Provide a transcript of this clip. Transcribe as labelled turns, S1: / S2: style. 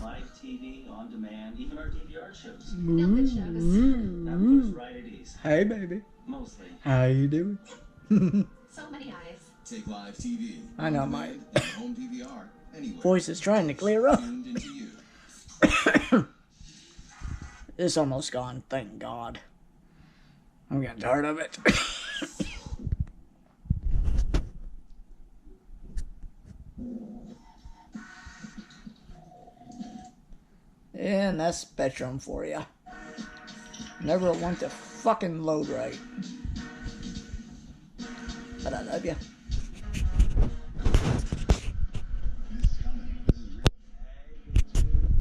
S1: Live TV, on demand, even our DVR shows.
S2: Filming shows.
S1: That puts us right at ease.
S3: Hey, baby.
S1: Mostly.
S3: How you doing?
S2: So many eyes.
S4: Take live TV.
S3: I know my
S4: home DVR. Anywhere.
S3: voice is trying to clear up.
S4: Tuned into you.
S3: It's almost gone, thank God. I'm getting tired of it. And that's Spectrum for you. Never want to fucking load right. But I love you.